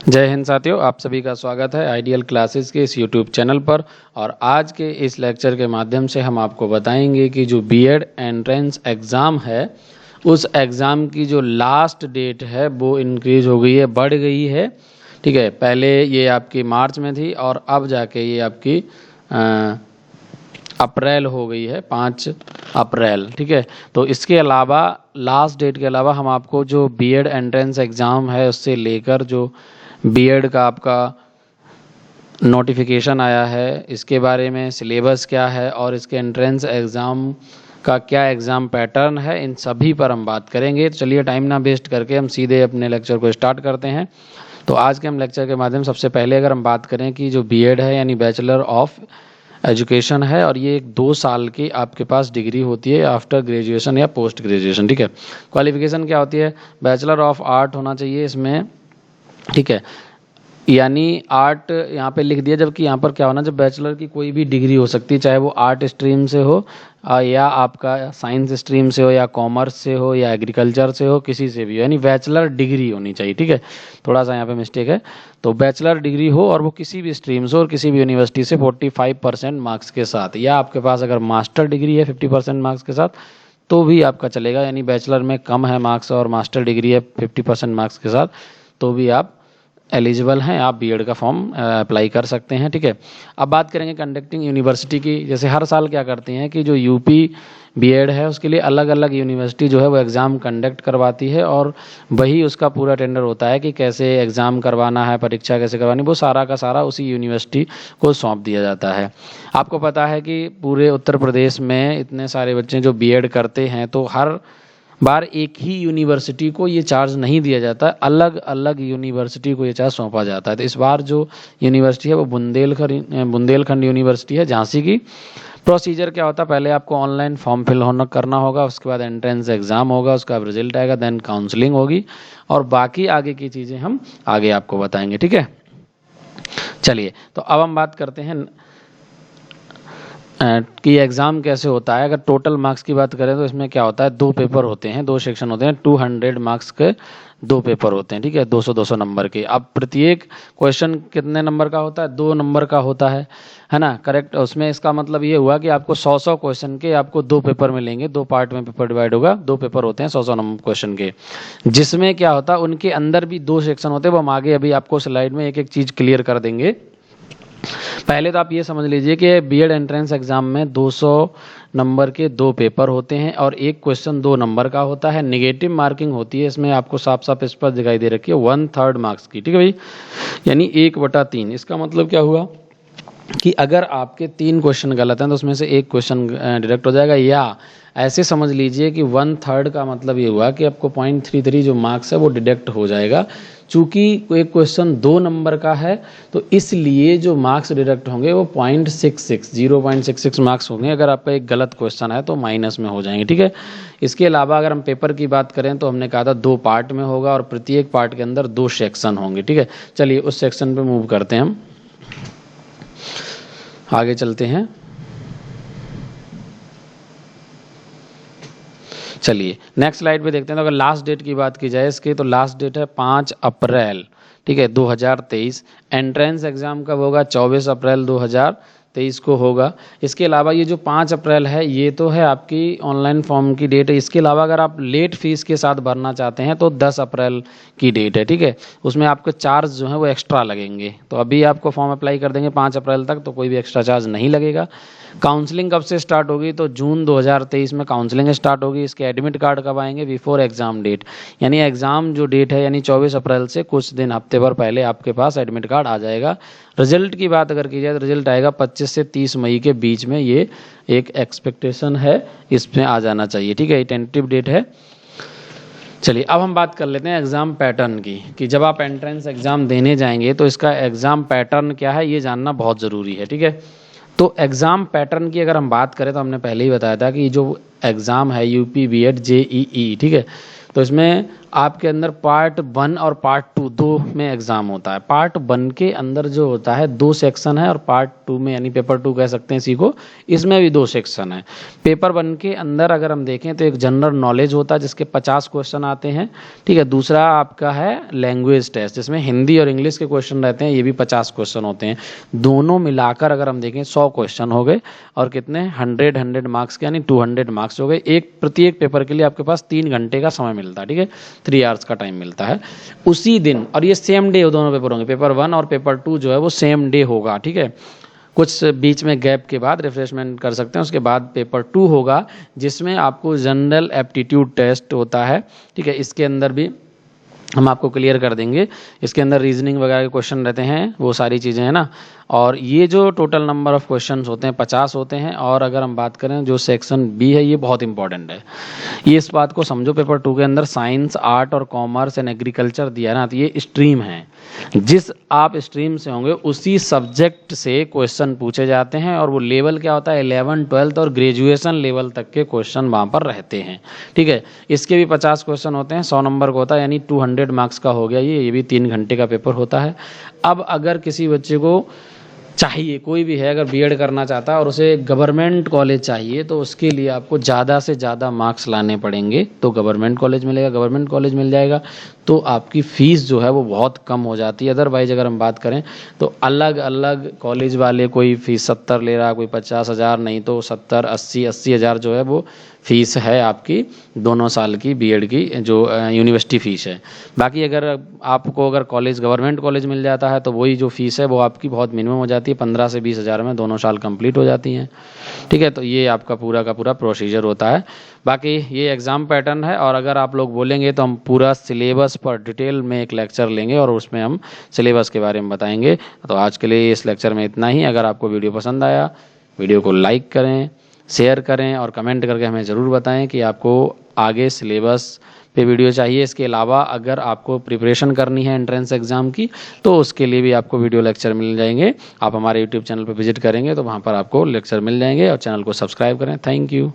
जय हिंद साथियों, आप सभी का स्वागत है आइडियल क्लासेस के इस यूट्यूब चैनल पर। और आज के इस लेक्चर के माध्यम से हम आपको बताएंगे कि जो बीएड एंट्रेंस एग्ज़ाम है उस एग्ज़ाम की जो लास्ट डेट है वो इंक्रीज हो गई है, बढ़ गई है। ठीक है, पहले ये आपकी मार्च में थी और अब जाके ये आपकी अप्रैल हो गई है, 5 अप्रैल। ठीक है, तो इसके अलावा लास्ट डेट के अलावा हम आपको जो बीएड एंट्रेंस एग्ज़ाम है उससे लेकर जो बीएड का आपका नोटिफिकेशन आया है, इसके बारे में सिलेबस क्या है और इसके एंट्रेंस एग्ज़ाम का क्या एग्ज़ाम पैटर्न है, इन सभी पर हम बात करेंगे। तो चलिए टाइम ना वेस्ट करके हम सीधे अपने लेक्चर को स्टार्ट करते हैं। तो आज के हम लेक्चर के माध्यम सबसे पहले अगर हम बात करें कि जो बीएड है यानी बैचलर ऑफ एजुकेशन है, और ये एक 2 साल की आपके पास डिग्री होती है आफ्टर ग्रेजुएशन या पोस्ट ग्रेजुएशन। ठीक है, क्वालिफिकेशन क्या होती है? बैचलर ऑफ आर्ट होना चाहिए इसमें। ठीक है, यानी आर्ट यहाँ पे लिख दिया, जबकि यहाँ पर क्या होना, जब बैचलर की कोई भी डिग्री हो सकती है, चाहे वो आर्ट स्ट्रीम से हो या आपका साइंस स्ट्रीम से हो या कॉमर्स से हो या एग्रीकल्चर से हो, किसी से भी हो, यानी बैचलर डिग्री होनी चाहिए। ठीक है, थोड़ा सा यहाँ पे मिस्टेक है। तो बैचलर डिग्री हो और वो किसी भी स्ट्रीम से और किसी भी यूनिवर्सिटी से 45% मार्क्स के साथ, या आपके पास अगर मास्टर डिग्री है 50% मार्क्स के साथ तो भी आपका चलेगा। यानी बैचलर में कम है मार्क्स और मास्टर डिग्री है 50% मार्क्स के साथ तो भी आप एलिजिबल हैं, आप बीएड का फॉर्म अप्लाई कर सकते हैं। ठीक है, अब बात करेंगे कंडक्टिंग यूनिवर्सिटी की। जैसे हर साल क्या करती हैं कि जो यूपी बीएड है उसके लिए अलग अलग यूनिवर्सिटी जो है वो एग्ज़ाम कंडक्ट करवाती है, और वही उसका पूरा टेंडर होता है कि कैसे एग्ज़ाम करवाना है, परीक्षा कैसे करवानी, वो सारा का सारा उसी यूनिवर्सिटी को सौंप दिया जाता है। आपको पता है कि पूरे उत्तर प्रदेश में इतने सारे बच्चे जो बीएड करते हैं, तो हर बार एक ही यूनिवर्सिटी को ये चार्ज नहीं दिया जाता, अलग अलग यूनिवर्सिटी को ये चार्ज सौंपा जाता है। तो इस बार जो यूनिवर्सिटी है वो बुंदेलखंड यूनिवर्सिटी है, झांसी की। प्रोसीजर क्या होता है? पहले आपको ऑनलाइन फॉर्म फिल करना होगा, उसके बाद एंट्रेंस एग्ज़ाम होगा, उसका रिजल्ट आएगा, देन काउंसलिंग होगी, और बाकी आगे की चीज़ें हम आगे आपको बताएंगे। ठीक है, चलिए तो अब हम बात करते हैं कि एग्ज़ाम कैसे होता है। अगर टोटल मार्क्स की बात करें तो इसमें क्या होता है, 2 पेपर होते हैं, 2 सेक्शन होते हैं, 200 मार्क्स के 2 पेपर होते हैं। ठीक है, 200 नंबर के। अब प्रत्येक क्वेश्चन कितने नंबर का होता है? 2 नंबर का होता है ना, करेक्ट। उसमें इसका मतलब ये हुआ कि आपको 100 क्वेश्चन के आपको 2 पेपर मिलेंगे, 2 पार्ट में पेपर डिवाइड होगा, 2 पेपर होते हैं 100 नंबर क्वेश्चन के, जिसमें क्या होता है उनके अंदर भी 2 सेक्शन होते हैं। वो हम आगे अभी आपको स्लाइड में एक एक चीज़ क्लियर कर देंगे। पहले तो आप ये समझ लीजिए कि बीएड एंट्रेंस एग्जाम में 200 नंबर के 2 पेपर होते हैं और एक क्वेश्चन 2 नंबर का होता है। नेगेटिव मार्किंग होती है इसमें, आपको साफ साफ इस पर दिखाई दे रखी है 1/3 मार्क्स की। ठीक है भाई, यानी 1/3। इसका मतलब क्या हुआ कि अगर आपके 3 क्वेश्चन गलत हैं तो उसमें से एक क्वेश्चन डिडक्ट हो जाएगा, या ऐसे समझ लीजिए कि 1/3 का मतलब ये हुआ कि आपको 0.33 जो मार्क्स है वो डिडक्ट हो जाएगा। चूंकि एक क्वेश्चन 2 नंबर का है तो इसलिए जो मार्क्स डिडक्ट होंगे वो 0.66 मार्क्स होंगे। अगर आपका एक गलत क्वेश्चन है तो माइनस में हो जाएंगे। ठीक है, इसके अलावा अगर हम पेपर की बात करें तो हमने कहा था 2 पार्ट में होगा और प्रत्येक पार्ट के अंदर 2 सेक्शन होंगे। ठीक है, चलिए उस सेक्शन पे मूव करते हैं, हम आगे चलते हैं। चलिए नेक्स्ट स्लाइड पे देखते हैं। तो अगर लास्ट डेट की बात की जाए इसकी, तो लास्ट डेट है 5 अप्रैल। ठीक है, 2023। एंट्रेंस एग्जाम कब होगा? 24 अप्रैल 2023 को होगा। इसके अलावा ये जो 5 अप्रैल है ये तो है आपकी ऑनलाइन फॉर्म की डेट है। इसके अलावा अगर आप लेट फीस के साथ भरना चाहते हैं तो 10 अप्रैल की डेट है। ठीक है, उसमें आपके चार्ज जो है वो एक्स्ट्रा लगेंगे। तो अभी आपको फॉर्म अप्लाई कर देंगे 5 अप्रैल तक, तो कोई भी एक्स्ट्रा चार्ज नहीं लगेगा। काउंसलिंग कब से स्टार्ट होगी? तो जून 2023 में काउंसलिंग स्टार्ट होगी। इसके एडमिट कार्ड कब आएंगे? बिफोर एग्जाम डेट, यानी एग्जाम जो डेट है यानी 24 अप्रैल से कुछ दिन हफ्ते भर पहले आपके पास एडमिट कार्ड आ जाएगा। रिजल्ट की बात अगर की जाए तो रिजल्ट आएगा 25 से 30 मई के बीच में, ये एक एक्सपेक्टेशन है, इसमें आ जाना चाहिए। ठीक है, ये टेंटेटिव डेट है। चलिए अब हम बात कर लेते हैं एग्ज़ाम पैटर्न की, कि जब आप एंट्रेंस एग्ज़ाम देने जाएंगे तो इसका एग्ज़ाम पैटर्न क्या है ये जानना बहुत ज़रूरी है। ठीक है, तो एग्ज़ाम पैटर्न की अगर हम बात करें तो हमने पहले ही बताया था कि जो एग्ज़ाम है यूपी बीएड जेईई, ठीक है, तो इसमें आपके अंदर पार्ट 1 और पार्ट 2 दो में एग्ज़ाम होता है। पार्ट 1 के अंदर जो होता है 2 सेक्शन है और पार्ट 2 में यानी पेपर 2 कह सकते हैं इसी को, इसमें भी 2 सेक्शन है। पेपर 1 के अंदर अगर हम देखें तो एक जनरल नॉलेज होता है जिसके 50 क्वेश्चन आते हैं, ठीक है। दूसरा आपका है लैंग्वेज टेस्ट जिसमें हिंदी और इंग्लिश के क्वेश्चन रहते हैं, ये भी 50 क्वेश्चन होते हैं। दोनों मिलाकर अगर हम देखें 100 क्वेश्चन हो गए और कितने 100 मार्क्स के यानी 200 मार्क्स हो गए। प्रत्येक पेपर के लिए आपके पास 3 घंटे का समय मिलता है, ठीक है, 3 आवर्स का टाइम मिलता है उसी दिन। और ये सेम डे दोनों पेपर होंगे, पेपर 1 और पेपर 2 जो है वो सेम डे होगा, ठीक है। कुछ बीच में गैप के बाद रिफ्रेशमेंट कर सकते हैं, उसके बाद पेपर 2 होगा जिसमें आपको जनरल एप्टीट्यूड टेस्ट होता है, ठीक है। इसके अंदर भी हम आपको क्लियर कर देंगे, इसके अंदर रीजनिंग वगैरह के क्वेश्चन रहते हैं, वो सारी चीज़ें हैं ना। और ये जो टोटल नंबर ऑफ क्वेश्चंस होते हैं 50 होते हैं। और अगर हम बात करें जो सेक्शन बी है ये बहुत इंपॉर्टेंट है, ये इस बात को समझो पेपर 2 के अंदर साइंस, आर्ट और कॉमर्स एंड एग्रीकल्चर दिया ना, तो ये स्ट्रीम है, जिस आप स्ट्रीम से होंगे उसी सब्जेक्ट से क्वेश्चन पूछे जाते हैं। और वो लेवल क्या होता है 11, 12 और ग्रेजुएशन लेवल तक के क्वेश्चन वहाँ पर रहते हैं, ठीक है। इसके भी 50 क्वेश्चन होते हैं, 100 नंबर का होता है यानी 200 मार्क्स का हो गया ये भी 3 घंटे का पेपर होता है। अब अगर किसी बच्चे को चाहिए, कोई भी है अगर बीएड करना चाहता है और उसे गवर्नमेंट कॉलेज चाहिए तो उसके लिए आपको ज़्यादा से ज़्यादा मार्क्स लाने पड़ेंगे, तो गवर्नमेंट कॉलेज मिलेगा, गवर्नमेंट कॉलेज मिल जाएगा तो आपकी फ़ीस जो है वो बहुत कम हो जाती है। अदरवाइज अगर हम बात करें तो अलग अलग कॉलेज वाले कोई फ़ीस 70 ले रहा, कोई 50,000, नहीं तो 70, 80 हज़ार जो है वो फ़ीस है आपकी दोनों साल की बीएड की जो यूनिवर्सिटी फ़ीस है। बाकी अगर आपको अगर कॉलेज गवर्नमेंट कॉलेज मिल जाता है तो वही जो फ़ीस है वो आपकी बहुत मिनिमम हो जाती है, 15 से 20 हज़ार में दोनों साल कंप्लीट हो जाती हैं, ठीक है। तो ये आपका पूरा का पूरा प्रोसीजर होता है। बाकी ये एग्ज़ाम पैटर्न है और अगर आप लोग बोलेंगे तो हम पूरा सिलेबस पर डिटेल में एक लेक्चर लेंगे और उसमें हम सिलेबस के बारे में बताएंगे। तो आज के लिए इस लेक्चर में इतना ही। अगर आपको वीडियो पसंद आया, वीडियो को लाइक करें, शेयर करें और कमेंट करके हमें ज़रूर बताएं कि आपको आगे सिलेबस पे वीडियो चाहिए। इसके अलावा अगर आपको प्रिपरेशन करनी है एंट्रेंस एग्ज़ाम की तो उसके लिए भी आपको वीडियो लेक्चर मिल जाएंगे। आप हमारे यूट्यूब चैनल पर विजिट करेंगे तो वहाँ पर आपको लेक्चर मिल जाएंगे और चैनल को सब्सक्राइब करें। Thank you.